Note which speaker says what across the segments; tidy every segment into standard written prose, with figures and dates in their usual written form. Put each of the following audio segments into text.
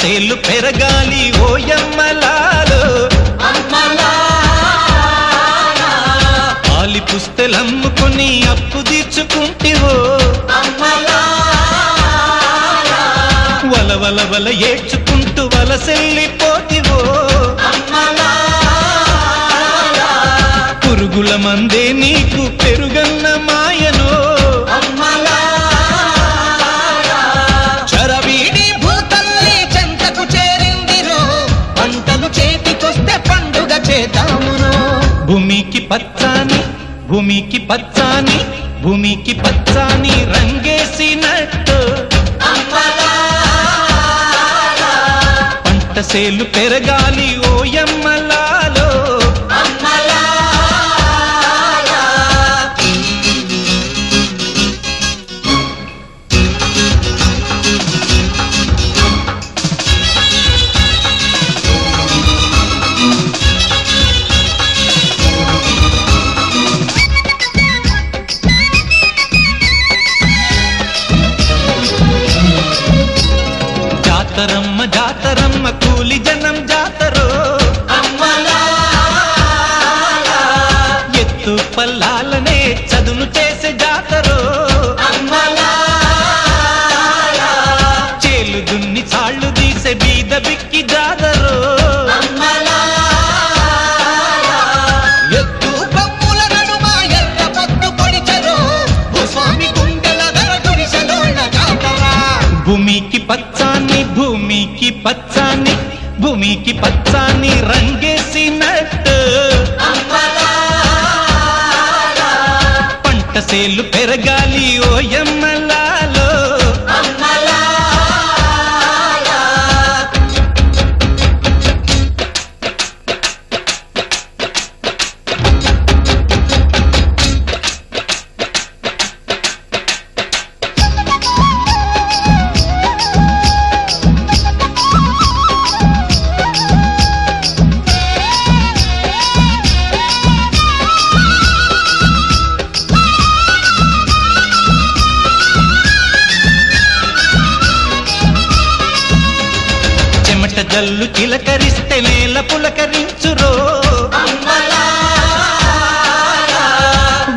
Speaker 1: సేలు పెరగాలి ఓయమ్మలాలో ఆలి పుస్తెలమ్ముకుని అప్పు తీర్చుకుంటివో వల వల వల ఏడ్చుకుంటూ వలసెల్లిపోతివో పురుగుల మందే నీకు పెరుగన్న మాయను
Speaker 2: చరవీడి భూతల్లి చెంతకు చేరిందిరో పంటలు చేతికొస్తే పండుగ చేద్దామురో
Speaker 1: భూమికి పచ్చాని భూమికి పచ్చాని భూమికి పచ్చాని రంగేసినట్టు పంట సేలు పెరగాలి ఓయమ్మలాలో జాతరమ్మ జాతరమ్మ కూలి జనం జాతరో ఎత్తు పల్లాలనే చదును చేసే జాతరో చేలు దున్ని చాళ్ళు తీసే బీద బిక్కి జాతరో
Speaker 2: ఎత్తు కొమ్ముల నడుమ ఎర్ర పొట్టు పొడిచెరో భూస్వామి గుండెల ధర గుడిసెలోన జాతర
Speaker 1: భూమికి పచ్చాని భూమికి పచ్చాని భూమికి పచ్చాని రంగేసినట్టు పంట సేలు పెరగాలి ఓయమ్మలాలో చెమట జల్లు చిలకరిస్తే నేల పులకరించురో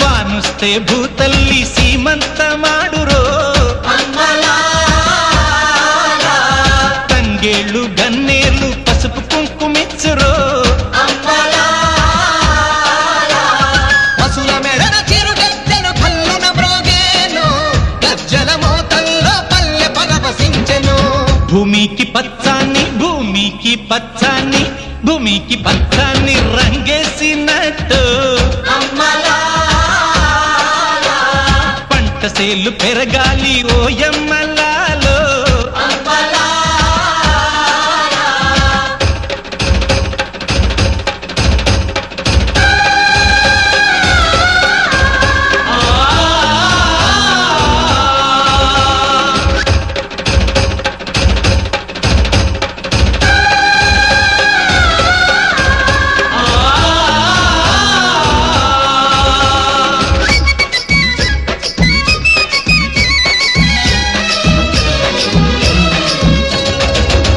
Speaker 1: వానుస్తే భూతల్లి సీమంతమాడురో తంగేళ్ళు గన్నేళ్ళు పసుపు కుంకుమిచ్చురో
Speaker 2: పశుల మెడన చిరుగజ్జలు కల్లున మ్రోగేను గజ్జల మోతల్లో పల్లె పరవశించెను
Speaker 1: భూమికి పచ్చాని భూమికి పచ్చాని భూమికి పచ్చాని రంగేసినట్టు పంట సేలు పెరగాలి ఓయమ్మలాలో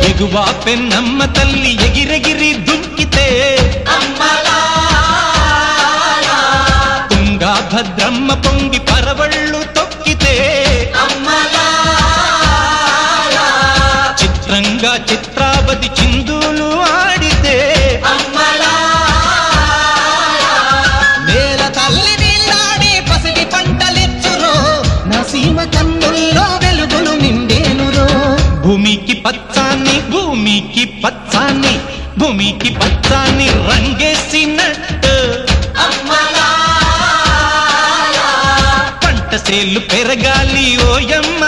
Speaker 1: ఎగువా పెన్నమ్మ తల్లి ఎగిరెగిరి దుంకితే తుంగా భద్రమ్మ పొంగి పరవళ్ళు తొక్కితే చిత్రంగా చిత్రావతి చిందులు ఆడితే
Speaker 2: నేల తల్లి నీళ్ళాడి పసిడి పంటలిచ్చురో నా సీమ కన్నుల్లో వెలుగులు నిండేనురో
Speaker 1: భూమికి పచ్చాని భూమికి పచ్చాని భూమికి పచ్చాని రంగేసినట్టు పంట సేలు పెరగాలి ఓయమ్మ